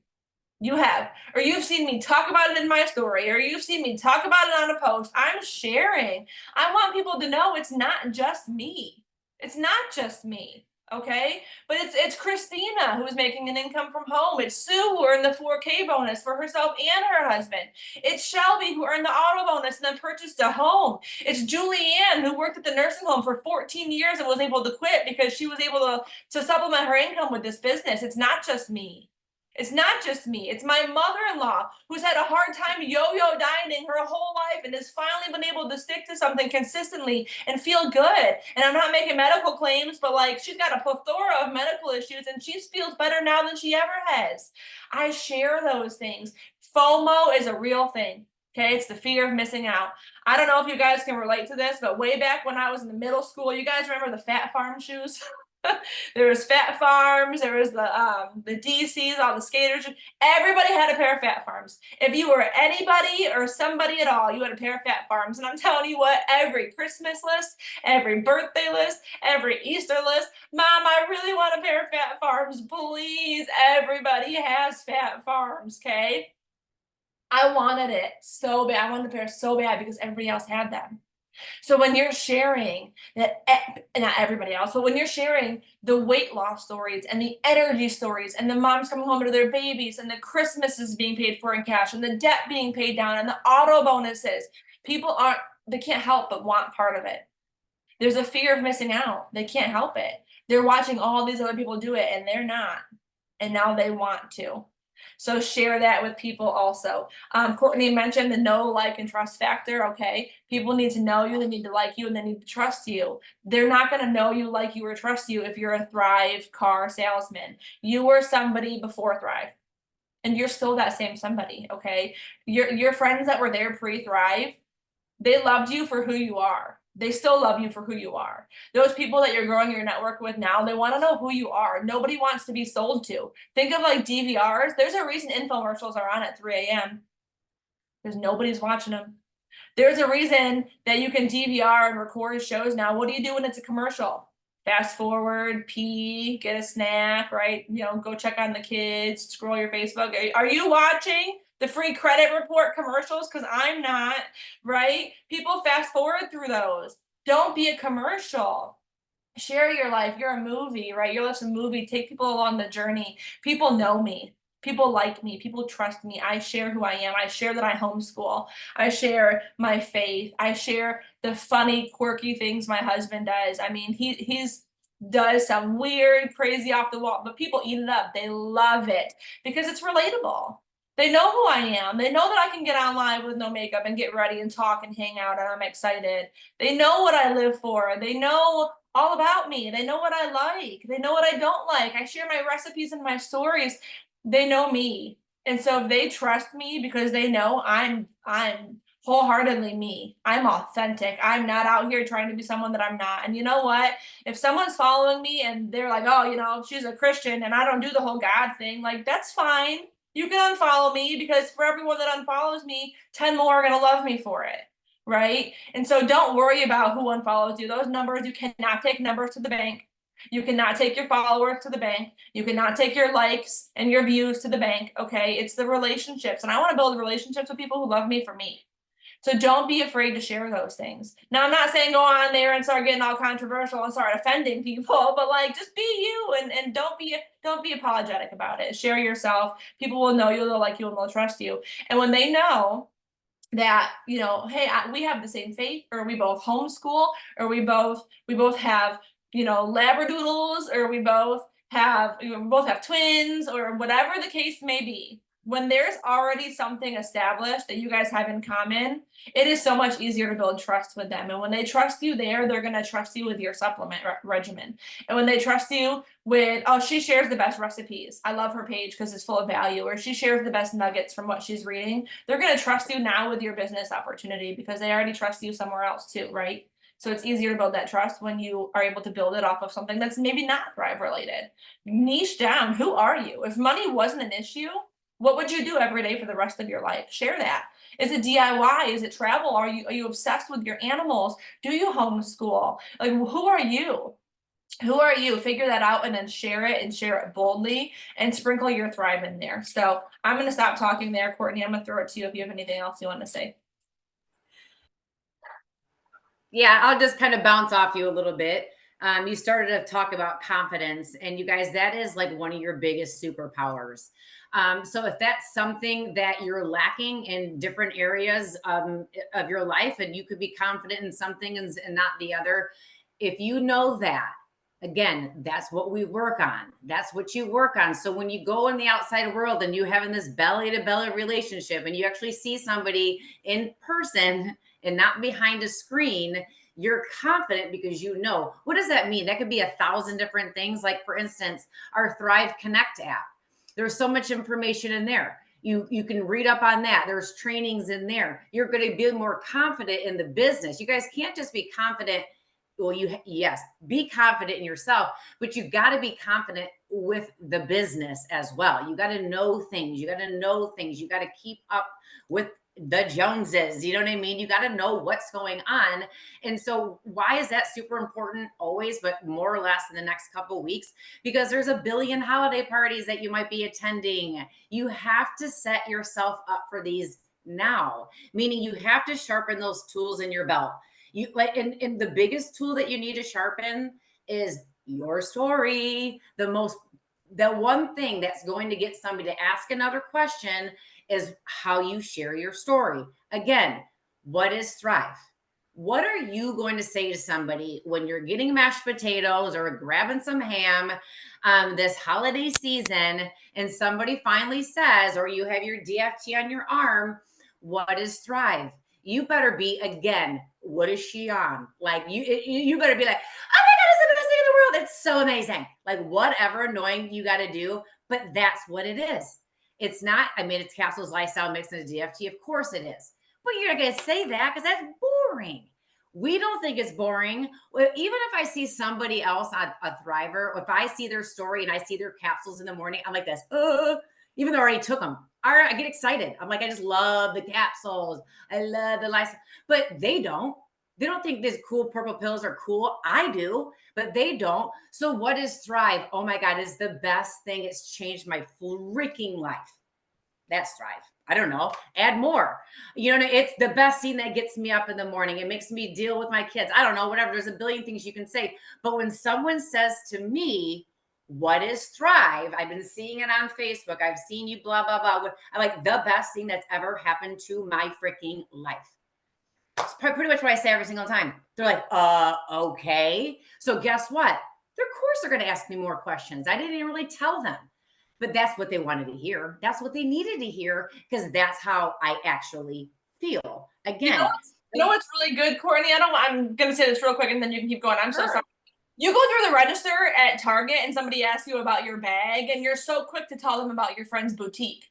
You have, or you've seen me talk about it in my story, or you've seen me talk about it on a post. I'm sharing. I want people to know it's not just me. It's not just me. Okay, but it's Christina who's making an income from home. It's Sue who earned the 4K bonus for herself and her husband. It's Shelby who earned the auto bonus and then purchased a home. It's Julianne who worked at the nursing home for 14 years and was able to quit because she was able to supplement her income with this business. It's not just me. It's not just me. It's my mother-in-law who's had a hard time yo-yo dieting her whole life and has finally been able to stick to something consistently and feel good. And I'm not making medical claims, but like she's got a plethora of medical issues and she feels better now than she ever has. I share those things. FOMO is a real thing. Okay, it's the fear of missing out. I don't know if you guys can relate to this, but way back when I was in the middle school, you guys remember the Fat Farm shoes? There was Fat Farms, there was the DCs, all the skaters. Everybody had a pair of Fat Farms. If you were anybody or somebody at all, you had a pair of Fat Farms. And I'm telling you what, every Christmas list, every birthday list, every Easter list, Mom, I really want a pair of Fat Farms. Please, everybody has Fat Farms, okay? I wanted it so bad. I wanted the pair so bad because everybody else had them. So when you're sharing that, not everybody else, but when you're sharing the weight loss stories and the energy stories and the moms coming home to their babies and the Christmases being paid for in cash and the debt being paid down and the auto bonuses, they can't help but want part of it. There's a fear of missing out. They can't help it. They're watching all these other people do it and they're not. And now they want to. So share that with people also. Kortney mentioned the know, like, and trust factor. Okay, people need to know you, they need to like you, and they need to trust you. They're not going to know you, like you, or trust you if you're a Thrive car salesman. You were somebody before Thrive, and you're still that same somebody. Okay, your friends that were there pre-Thrive, they loved you for who you are. They still love you for who you are. Those people that you're growing your network with now, they want to know who you are. Nobody wants to be sold to. Think of like DVRs. There's a reason infomercials are on at 3 a.m. because nobody's watching them. There's a reason that you can DVR and record shows now. What do you do when it's a commercial? fast forward, pee, get a snack, right? Go check on the kids, scroll your Facebook. Are you watching the free credit report commercials? Because I'm not, right? People fast forward through those. Don't be a commercial. Share your life. You're a movie, right? You're just a movie. Take people along the journey. People know me. People like me. People trust me. I share who I am. I share that I homeschool. I share my faith. I share the funny, quirky things my husband does. I mean, he's does some weird, crazy off the wall, but people eat it up. They love it because it's relatable. They know who I am. They know that I can get online with no makeup and get ready and talk and hang out, and I'm excited. They know what I live for. They know all about me. They know what I like. They know what I don't like. I share my recipes and my stories. They know me. And so if they trust me because they know I'm wholeheartedly me. I'm authentic. I'm not out here trying to be someone that I'm not. And you know what? If someone's following me and they're like, "Oh, she's a Christian and I don't do the whole God thing," like that's fine. You can unfollow me because for everyone that unfollows me, 10 more are going to love me for it. Right? And so don't worry about who unfollows you. Those numbers, you cannot take numbers to the bank. You cannot take your followers to the bank. You cannot take your likes and your views to the bank. Okay. It's the relationships. And I want to build relationships with people who love me for me. So don't be afraid to share those things. Now, I'm not saying go on there and start getting all controversial and start offending people, but like just be you and don't be apologetic about it. Share yourself. People will know you, they'll like you, and they'll trust you. And when they know that hey, we have the same faith, or we both homeschool, or we both have labradoodles, or we both have twins, or whatever the case may be. When there's already something established that you guys have in common, it is so much easier to build trust with them. And when they trust you there, they're going to trust you with your supplement regimen. And when they trust you with, "Oh, she shares the best recipes, I love her page because it's full of value," or "She shares the best nuggets from what she's reading," they're going to trust you now with your business opportunity because they already trust you somewhere else too, right? So it's easier to build that trust when you are able to build it off of something that's maybe not Thrive related. Niche down. Who are you? If money wasn't an issue, what would you do every day for the rest of your life? Share that. Is it DIY? Is it travel? Are you obsessed with your animals? Do you homeschool? Like, who are you? Who are you? Figure that out and then share it, and share it boldly, and sprinkle your Thrive in there. So I'm going to stop talking there, Kortney. I'm going to throw it to you if you have anything else you want to say. Yeah, I'll just kind of bounce off you a little bit. You started to talk about confidence, and you guys, that is like one of your biggest superpowers. So if that's something that you're lacking in different areas of your life, and you could be confident in something and not the other, if you know that, again, that's what we work on. That's what you work on. So when you go in the outside world and you having this belly to belly relationship, and you actually see somebody in person and not behind a screen, you're confident because you know. What does that mean? That could be 1,000 different things. Like, for instance, our Thrive Connect app. There's so much information in there. You can read up on that. There's trainings in there. You're going to be more confident in the business. You guys can't just be confident. Well, yes, be confident in yourself, but you got to be confident with the business as well. You got to know things. You got to know things. You got to keep up with the Joneses. You know what I mean? You got to know what's going on. And so why is that super important always, but more or less in the next couple of weeks? Because there's a billion holiday parties that you might be attending. You have to set yourself up for these now, meaning you have to sharpen those tools in your belt. You like, and the biggest tool that you need to sharpen is your story. The one thing that's going to get somebody to ask another question is how you share your story. Again, what is Thrive? What are you going to say to somebody when you're getting mashed potatoes or grabbing some ham this holiday season, and somebody finally says, or you have your DFT on your arm, what is Thrive? You better be, again, what is she on? Like, you better be like, "Oh my God, it's the best thing in the world. It's so amazing." Like, whatever annoying you got to do, but that's what it is. It's not, I mean, it's Capsules Lifestyle mixed in a DFT. Of course it is. But you're not going to say that because that's boring. We don't think it's boring. Well, even if I see somebody else on a Thriver, if I see their story and I see their capsules in the morning, I'm like this, even though I already took them. I get excited. I'm like, I just love the capsules. I love the lifestyle. But they don't. They don't think these cool purple pills are cool. I do, but they don't. So what is Thrive? Oh my God, it's the best thing. It's changed my freaking life. That's Thrive. I don't know. Add more. You know, it's the best thing that gets me up in the morning. It makes me deal with my kids. I don't know, whatever. There's a billion things you can say. But when someone says to me, what is Thrive? I've been seeing it on Facebook. I've seen you blah, blah, blah. I'm like, the best thing that's ever happened to my freaking life. It's pretty much what I say every single time. They're like, okay. So guess what? Of course they're going to ask me more questions. I didn't even really tell them, but that's what they wanted to hear. That's what they needed to hear, because that's how I actually feel. Again, you know what's really good, Kortney? I'm going to say this real quick and then you can keep going. I'm so sorry. You go through the register at Target and somebody asks you about your bag and you're so quick to tell them about your friend's boutique.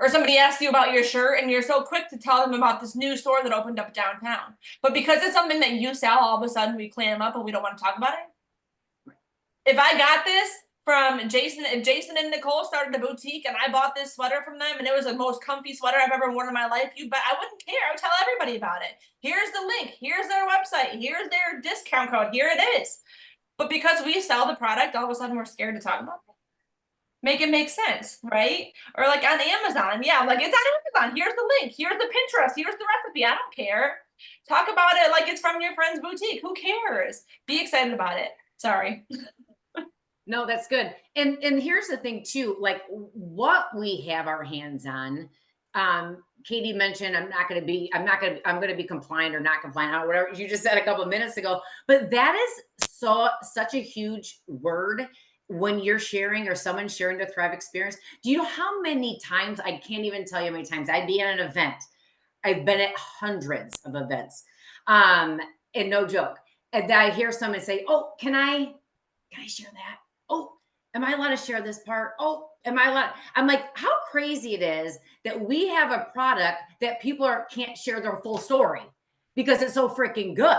Or somebody asks you about your shirt and you're so quick to tell them about this new store that opened up downtown. But because it's something that you sell, all of a sudden we clam up and we don't want to talk about it. If I got this from Jason, if Jason and Nicole started a boutique and I bought this sweater from them and it was the most comfy sweater I've ever worn in my life, you bet I wouldn't care. I would tell everybody about it. Here's the link. Here's their website. Here's their discount code. Here it is. But because we sell the product, all of a sudden we're scared to talk about it. Make it make sense, right? Or like on Amazon, yeah, like it's on Amazon. Here's the link. Here's the Pinterest. Here's the recipe. I don't care. Talk about it like it's from your friend's boutique. Who cares? Be excited about it. Sorry. No, that's good. And here's the thing too, like what we have our hands on. Katie mentioned I'm going to be compliant or not compliant, whatever you just said a couple of minutes ago. But that is such a huge word when you're sharing or someone's sharing their Thrive experience. Do you know how many times, I can't even tell you how many times I'd be at an event. I've been at hundreds of events. And no joke. And I hear someone say, oh, can I share that? Oh, am I allowed to share this part? Oh, am I allowed? I'm like, how crazy it is that we have a product that people can't share their full story because it's so freaking good.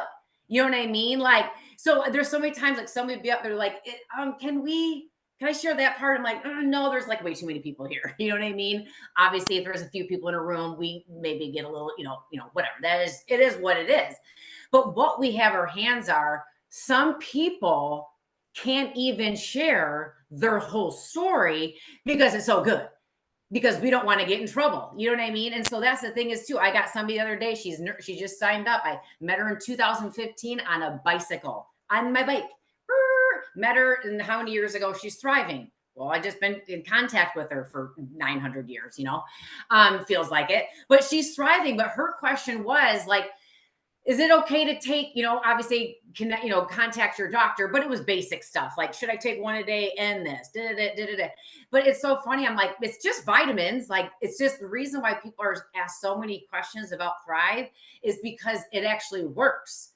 You know what I mean? Like, so there's so many times like somebody be up there like, can I share that part? I'm like, no, there's like way too many people here. You know what I mean? Obviously, if there's a few people in a room, we maybe get a little, whatever. It is what it is. But what we have our hands are, some people can't even share their whole story because it's so good, because we don't want to get in trouble. You know what I mean? And so that's the thing is too, I got somebody the other day, she just signed up. I met her in 2015 on a bicycle, on my bike. Met her, and how many years ago? She's thriving. Well, I just been in contact with her for 900 years, feels like it, but she's thriving. But her question was like, is it okay to take, obviously, contact your doctor, but it was basic stuff. Like, should I take one a day and this? But it's so funny. I'm like, it's just vitamins. Like, it's just the reason why people are asked so many questions about Thrive is because it actually works.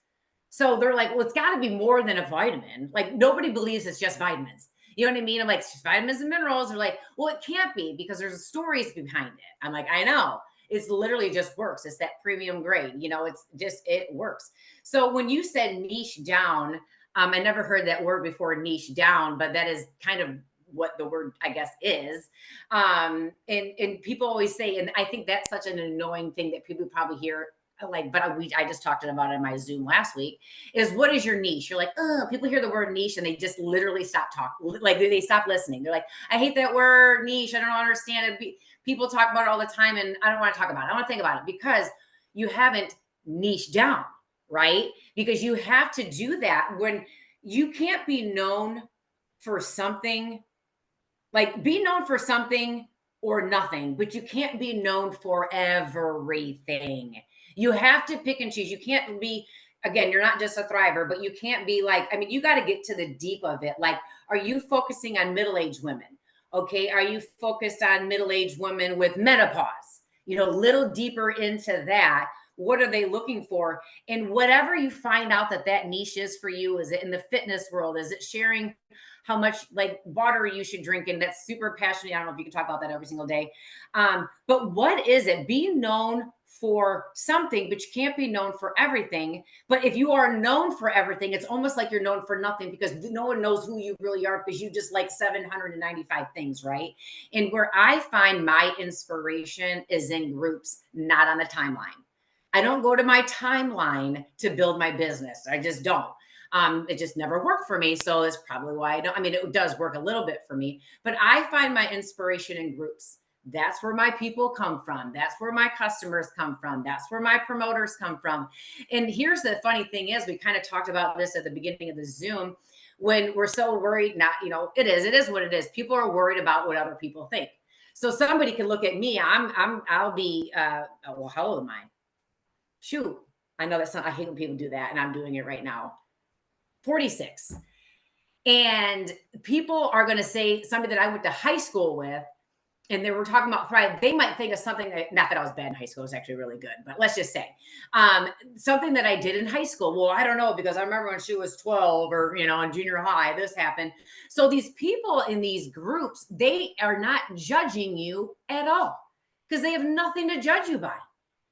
So they're like, well, it's got to be more than a vitamin. Like, nobody believes it's just vitamins. You know what I mean? I'm like, it's just vitamins and minerals. They're like, well, it can't be because there's stories behind it. I'm like, I know. It's literally just works. It's that premium grade, it works. So when you said niche down, I never heard that word before, niche down, but that is kind of what the word, I guess, is. And people always say, and I think that's such an annoying thing that people probably hear, like, but I just talked about it in my Zoom last week, is what is your niche? You're like, oh, people hear the word niche and they just literally stop talking. Like they stop listening. They're like, I hate that word niche. I don't understand it. People talk about it all the time and I don't want to talk about it. I want to think about it because you haven't niched down, right? Because you have to do that when you can't be known for something, like be known for something or nothing, but you can't be known for everything. You have to pick and choose. You can't be, again, you're not just a thriver, but you can't be like, you got to get to the deep of it. Like, are you focusing on middle-aged women? Okay. Are you focused on middle-aged women with menopause? Little deeper into that. What are they looking for? And whatever you find out that niche is for you, is it in the fitness world? Is it sharing how much like water you should drink? And that's super passionate. I don't know if you can talk about that every single day. But what is it? Be known for something, but you can't be known for everything. But if you are known for everything, it's almost like you're known for nothing because no one knows who you really are because you just like 795 things, right? And where I find my inspiration is in groups, not on the timeline. I don't go to my timeline to build my business. I just don't. It just never worked for me. So that's probably why I don't. I mean, it does work a little bit for me, but I find my inspiration in groups. That's where my people come from. That's where my customers come from. That's where my promoters come from. And here's the funny thing is, we kind of talked about this at the beginning of the Zoom. When we're so worried, not, it is what it is. People are worried about what other people think. So somebody can look at me. I'll be, well, how old am I? Shoot. I know that's not, I hate when people do that, and I'm doing it right now. 46. And people are going to say somebody that I went to high school with, and they were talking about Thrive. They might think of something that, not that I was bad in high school, it was actually really good, but let's just say something that I did in high school. Well, I don't know, because I remember when she was 12 or, in junior high, this happened. So these people in these groups, they are not judging you at all because they have nothing to judge you by.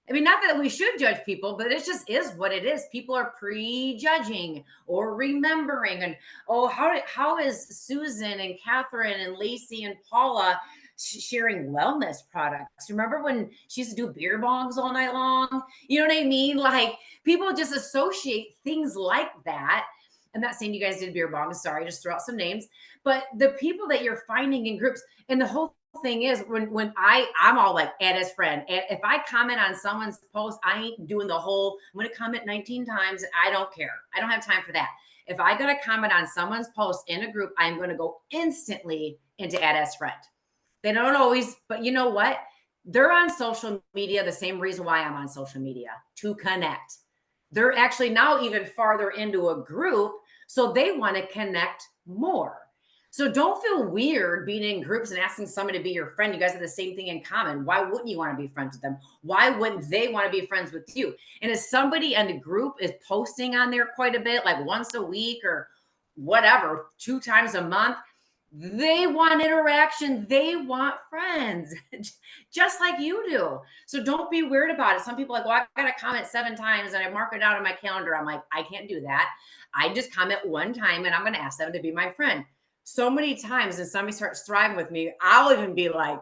I mean, not that we should judge people, but it just is what it is. People are prejudging or remembering. And, oh, how is Susan and Catherine and Lacey and Paula sharing wellness products? Remember when she used to do beer bongs all night long? You know what I mean? Like, people just associate things like that. I'm not saying you guys did beer bongs. Sorry, just throw out some names. But the people that you're finding in groups, and the whole thing is, when I'm all like, add as friend. If I comment on someone's post, I ain't doing the whole, I'm going to comment 19 times. I don't care. I don't have time for that. If I got to comment on someone's post in a group, I'm going to go instantly into add as friend. They don't always, but you know what? They're on social media the same reason why I'm on social media, to connect. They're actually now even farther into a group, so they want to connect more. So don't feel weird being in groups and asking somebody to be your friend. You guys have the same thing in common. Why wouldn't you want to be friends with them? Why wouldn't they want to be friends with you? And if somebody in the group is posting on there quite a bit, like once a week or whatever, 2 times a month, they want interaction. They want friends, just like you do. So don't be weird about it. Some people are like, well, I got to comment 7 times and I mark it out on my calendar. I'm like, I can't do that. I just comment 1 time and I'm going to ask them to be my friend. So many times, and somebody starts thriving with me, I'll even be like,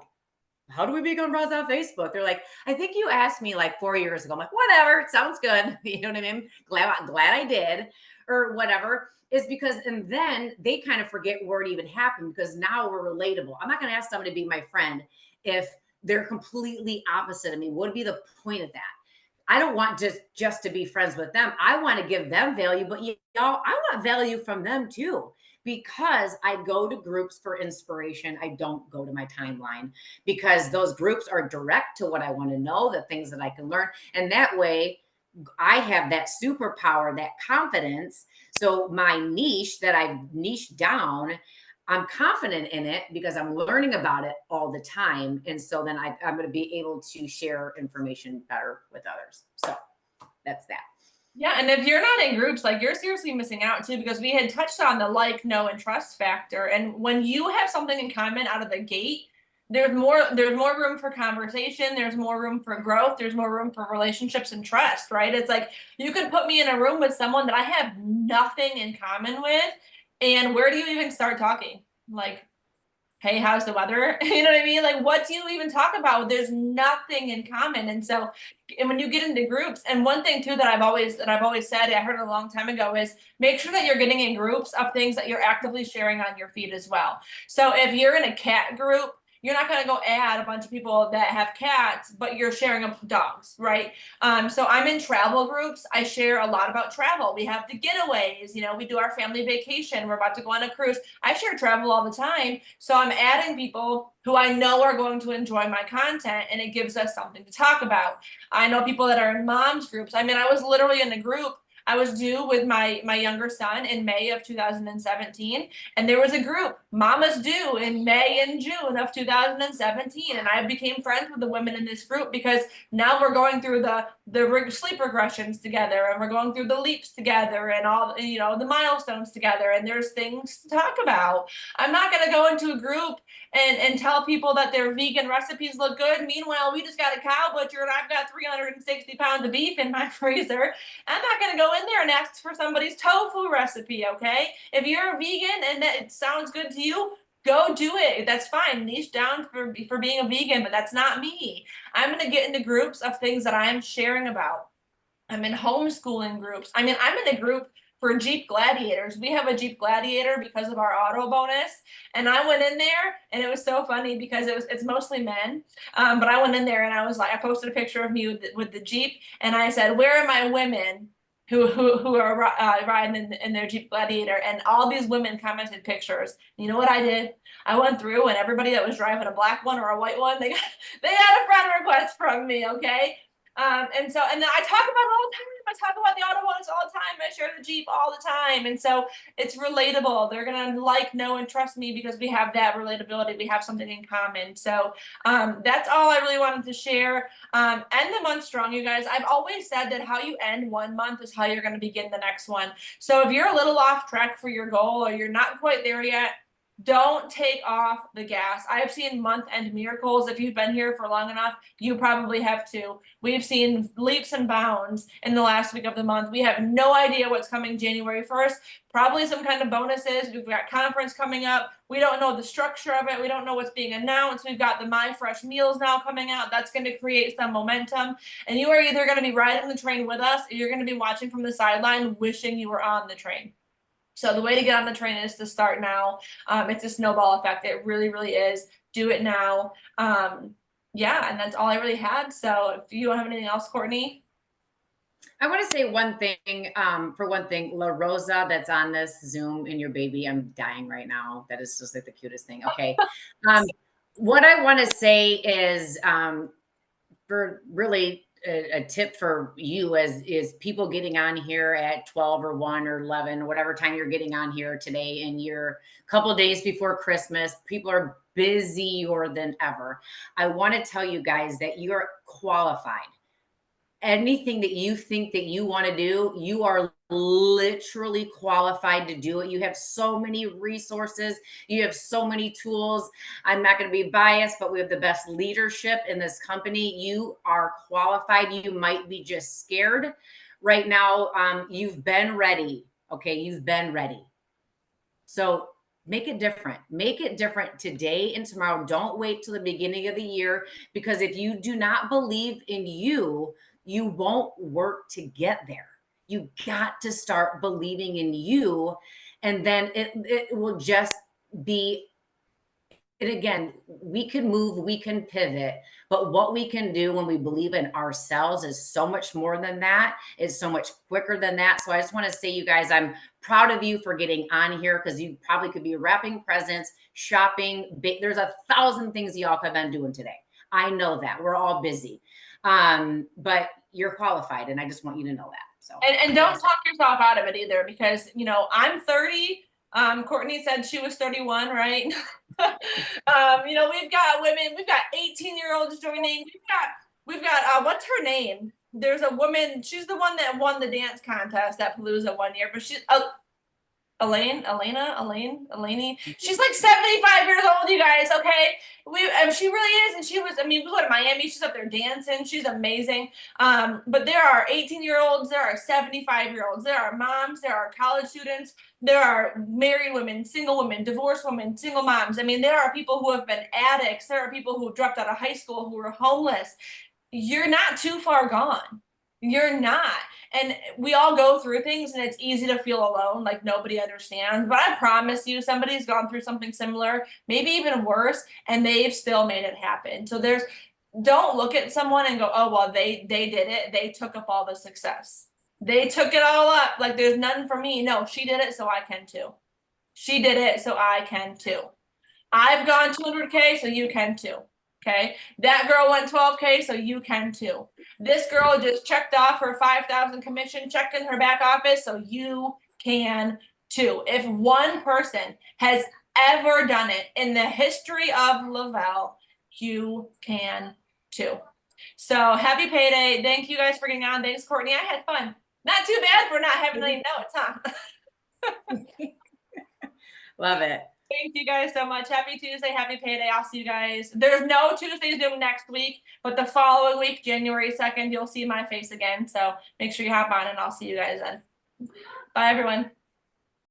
how do we become friends on Facebook? They're like, I think you asked me like 4 years ago. I'm like, whatever, it sounds good. You know what I mean? Glad I did, or whatever. Is because, and then they kind of forget where it even happened, because now we're relatable. I'm not going to ask somebody to be my friend if they're completely opposite of me. What would be the point of that? I don't want just to be friends with them. I want to give them value, but y'all, I want value from them too, because I go to groups for inspiration. I don't go to my timeline, because those groups are direct to what I want to know, the things that I can learn. And that way I have that superpower, that confidence. So my niche that I've niched down, I'm confident in it because I'm learning about it all the time. And so then I'm going to be able to share information better with others. So that's that. Yeah, and if you're not in groups, like, you're seriously missing out too, because we had touched on the like, know, and trust factor. And when you have something in common out of the gate, there's more room for conversation, there's more room for growth, there's more room for relationships and trust, right? It's like, you could put me in a room with someone that I have nothing in common with, and where do you even start talking? Like, hey, how's the weather? You know what I mean? Like, what do you even talk about? There's nothing in common. And so, and when you get into groups, and one thing too that I've always said, I heard it a long time ago, is make sure that you're getting in groups of things that you're actively sharing on your feed as well. So if you're in a cat group, you're not going to go add a bunch of people that have cats, but you're sharing dogs, right? So I'm in travel groups. I share a lot about travel. We have the getaways, we do our family vacation. We're about to go on a cruise. I share travel all the time. So I'm adding people who I know are going to enjoy my content, and it gives us something to talk about. I know people that are in moms groups. I mean, I was literally in a group. I was due with my younger son in May of 2017, and there was a group, Mamas Due, in May and June of 2017, and I became friends with the women in this group because now we're going through the sleep regressions together, and we're going through the leaps together, and all the milestones together, and there's things to talk about. I'm not going to go into a group and tell people that their vegan recipes look good. Meanwhile, we just got a cow butcher and I've got 360 pounds of beef in my freezer. I'm not going to go in there and ask for somebody's tofu recipe, okay? If you're a vegan and it sounds good to you, go do it. That's fine. Niche down for being a vegan, but that's not me. I'm going to get into groups of things that I am sharing about. I'm in homeschooling groups. I mean, I'm in a group for Jeep Gladiators. We have a Jeep Gladiator because of our auto bonus. And I went in there and it was so funny because it's mostly men. But I went in there and I was like, I posted a picture of me with the Jeep and I said, where are my women who are riding in their Jeep Gladiator? And all these women commented pictures. You know what I did? I went through and everybody that was driving a black one or a white one, they had a friend request from me, okay? And then I talk about it all the time. I talk about the auto bonus all the time. I share the Jeep all the time. And so it's relatable. They're going to like, know, and trust me because we have that relatability. We have something in common. So that's all I really wanted to share. End the month strong, you guys. I've always said that how you end one month is how you're going to begin the next one. So if you're a little off track for your goal or you're not quite there yet, don't take off the gas. I have seen month-end miracles. If you've been here for long enough, you probably have too. We've seen leaps and bounds in the last week of the month. We have no idea what's coming January 1st. Probably some kind of bonuses. We've got conference coming up. We don't know the structure of it. We don't know what's being announced. We've got the My Fresh meals now coming out. That's going to create some momentum. And you are either going to be riding the train with us or you're going to be watching from the sideline wishing you were on the train. So the way to get on the train is to start now. It's a snowball effect. It really, really is. Do it now. Yeah, and that's all I really had. So if you don't have anything else, Kortney. I want to say one thing, for one thing, La Rosa that's on this Zoom and your baby, I'm dying right now. That is just like the cutest thing. Okay. What I want to say is, for really a tip for you is people getting on here at 12 or 1 or 11, whatever time you're getting on here today, and you're a couple of days before Christmas, people are busier than ever. I want to tell you guys that you're qualified. Anything that you think that you want to do, you are literally qualified to do it. You have so many resources. You have so many tools. I'm not going to be biased, but we have the best leadership in this company. You are qualified. You might be just scared right now. You've been ready. Okay. You've been ready. So make it different. Make it different today and tomorrow. Don't wait till the beginning of the year, because if you do not believe in you, you won't work to get there. You got to start believing in you, and then it will just be. And again, we can move, we can pivot, but what we can do when we believe in ourselves is so much more than that. It's so much quicker than that. So I just want to say, you guys, I'm proud of you for getting on here, because you probably could be wrapping presents, shopping. There's 1,000 things y'all could have been doing today. I know that we're all busy. But you're qualified, and I just want you to know that. So and don't talk yourself out of it either, because I'm 30. Kortney said she was 31, right? We've got women, we've got 18-year-olds joining. We've got what's her name? There's a woman, she's the one that won the dance contest at Palooza one year, but she's Elaine. She's like 75 years old, you guys. Okay, she really is, and she was. I mean, we go to Miami. She's up there dancing. She's amazing. But there are 18-year-olds. There are 75-year-olds. There are moms. There are college students. There are married women, single women, divorced women, single moms. I mean, there are people who have been addicts. There are people who dropped out of high school who were homeless. You're not too far gone. You're not. And we all go through things, and it's easy to feel alone, like nobody understands. But I promise you, somebody's gone through something similar, maybe even worse, and they've still made it happen. So don't look at someone and go, oh, well, they did it. They took up all the success. They took it all up. Like, there's none for me. No, she did it, so I can too. She did it, so I can too. I've gone 200K, so you can too. Okay, that girl went 12K, so you can too. This girl just checked off her 5,000 commission, checked in her back office, so you can too. If one person has ever done it in the history of Lavelle, you can too. So happy payday. Thank you guys for getting on. Thanks, Kortney. I had fun. Not too bad for not having any notes, huh? Love it. Thank you guys so much. Happy Tuesday. Happy payday. I'll see you guys. There's no Tuesday Zoom next week, but the following week, January 2nd, you'll see my face again. So make sure you hop on, and I'll see you guys then. Bye, everyone.